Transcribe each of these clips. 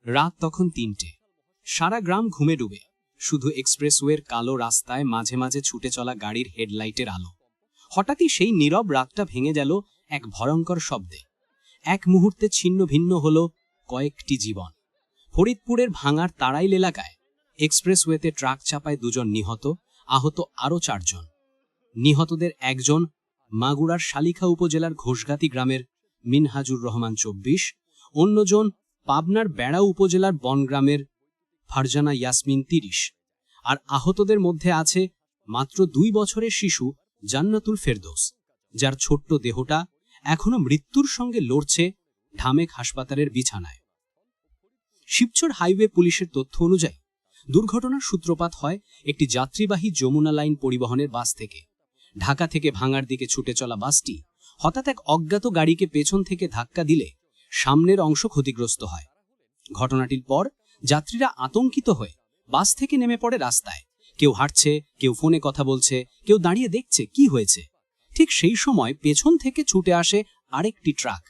রাত তখন ৩টে। সারা গ্রাম ঘুমে ডুবে, শুধু এক্সপ্রেসওয়ের কালো রাস্তায় মাঝে মাঝে ছুটে চলা গাড়ির হেডলাইটের আলো। হঠাৎই সেই নীরব রাতটা ভেঙে গেল এক ভয়ঙ্কর শব্দে। এক মুহূর্তে ছিন্ন ভিন্ন হল কয়েকটি জীবন। ফরিদপুরের ভাঙার তাড়াইল এলাকায় এক্সপ্রেসওয়েতে ট্রাক চাপায় ২ জন নিহত, আহত আরও ৪ জন। নিহতদের একজন মাগুরার শালিখা উপজেলার ঘোষগাতি গ্রামের মিনহাজুর রহমান ২৪, অন্যজন পাবনার বেড়া উপজেলার বনগ্রামের ফারজানা ইয়াসমিন ৩০। আর আহতদের মধ্যে আছে মাত্র ২ বছরের শিশু জান্নাতুল ফেরদৌস, যার ছোট্ট দেহটা এখনো মৃত্যুর সঙ্গে লড়ছে ঢামেক হাসপাতালের বিছানায়। শিবচর হাইওয়ে পুলিশের তথ্য অনুযায়ী দুর্ঘটনার সূত্রপাত হয় একটি যাত্রীবাহী যমুনা লাইন পরিবহনের বাস থেকে। ঢাকা থেকে ভাঙার দিকে ছুটে চলা বাসটি হঠাৎ এক অজ্ঞাত গাড়িকে পেছন থেকে ধাক্কা দিলে সামনের অংশ ক্ষতিগ্রস্ত হয়। ঘটনাটির পর যাত্রীরা আতঙ্কিত হয়ে বাস থেকে নেমে পড়ে রাস্তায়। কেউ হাঁটছে, কেউ ফোনে কথা বলছে, কেউ দাঁড়িয়ে দেখছে কি হয়েছে। ঠিক সেই সময় পেছন থেকে ছুটে আসে আরেকটি ট্রাক।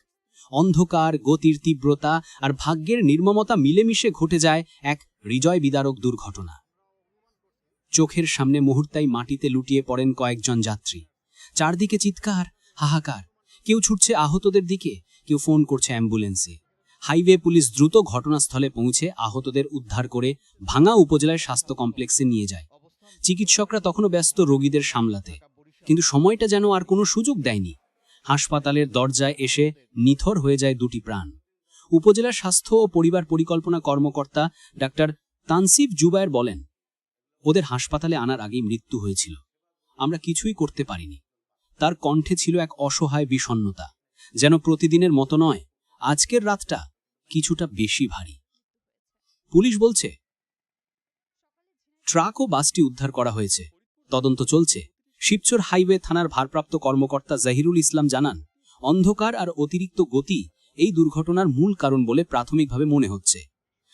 অন্ধকার, গতির তীব্রতা আর ভাগ্যের নির্মমতা মিলেমিশে ঘটে যায় এক হৃদয় বিদারক দুর্ঘটনা। চোখের সামনে মুহূর্তেই মাটিতে লুটিয়ে পড়েন কয়েকজন যাত্রী। চারদিকে চিৎকার, হাহাকার। কেউ ছুটছে আহতদের দিকে, কেউ ফোন করছে অ্যাম্বুলেন্সে। হাইওয়ে পুলিশ দ্রুত ঘটনাস্থলে পৌঁছে আহতদের উদ্ধার করে ভাঙা উপজেলার স্বাস্থ্য কমপ্লেক্সে নিয়ে যায়। চিকিৎসকরা তখনও ব্যস্ত রোগীদের সামলাতে, কিন্তু সময়টা যেন আর কোনো সুযোগ দেয়নি। হাসপাতালের দরজায় এসে নিথর হয়ে যায় 2টি প্রাণ। উপজেলা স্বাস্থ্য ও পরিবার পরিকল্পনা কর্মকর্তা ডাক্তার তানসিফ জুবায়ের বলেন, ওদের হাসপাতালে আনার আগেই মৃত্যু হয়েছিল। আমরা কিছুই করতে পারিনি। তার কণ্ঠে ছিল এক অসহায় বিষণ্ণতা, যেন প্রতিদিনের মতো নয়, আজকের রাতটা কিছুটা বেশি ভারী। পুলিশ বলছে ট্রাক ও বাসটি উদ্ধার করা হয়েছে, তদন্ত চলছে। শিবচর হাইওয়ে থানার ভারপ্রাপ্ত কর্মকর্তা জাহিরুল ইসলাম জানান, অন্ধকার আর অতিরিক্ত গতি এই দুর্ঘটনার মূল কারণ বলে প্রাথমিকভাবে মনে হচ্ছে।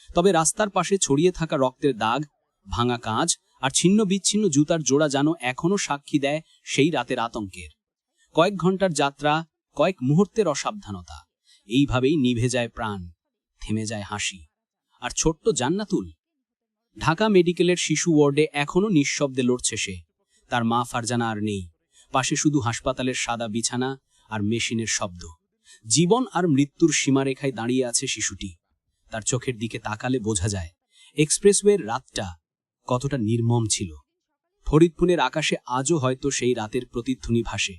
তবে রাস্তার পাশে ছড়িয়ে থাকা রক্তের দাগ, ভাঙা কাঁচ আর ছিন্ন বিচ্ছিন্ন জুতার জোড়া যেন এখনও সাক্ষী দেয় সেই রাতের আতঙ্কের। কয়েক ঘন্টার যাত্রা, কয়েক মুহূর্তের অসাবধানতা, এইভাবেই নিভে যায় প্রাণ, থেমে যায় হাসি। আর ছোট্ট জান্নাতুল ঢাকা মেডিকেলের শিশু ওয়ার্ডে এখনও নিঃশব্দে লড়ছে সে। তার মা ফারজানা আর নেই, পাশে শুধু হাসপাতালের সাদা বিছানা আর মেশিনের শব্দ। জীবন আর মৃত্যুর সীমারেখায় দাঁড়িয়ে আছে শিশুটি। তার চোখের দিকে তাকালে বোঝা যায় এক্সপ্রেসওয়ের রাতটা কতটা নির্মম ছিল। ফরিদপুরের আকাশে আজও হয়তো সেই রাতের প্রতিধ্বনি ভাসে।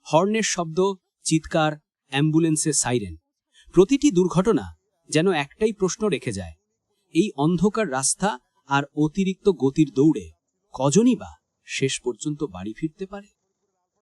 হর্নের শব্দ, চিৎকার, অ্যাম্বুলেন্সের সাইরেন, প্রতিটি দুর্ঘটনা যেন একটাই প্রশ্ন রেখে যায়, এই অন্ধকার রাস্তা আর অতিরিক্ত গতির দৌড়ে কজনই বা শেষ পর্যন্ত বাড়ি ফিরতে পারে?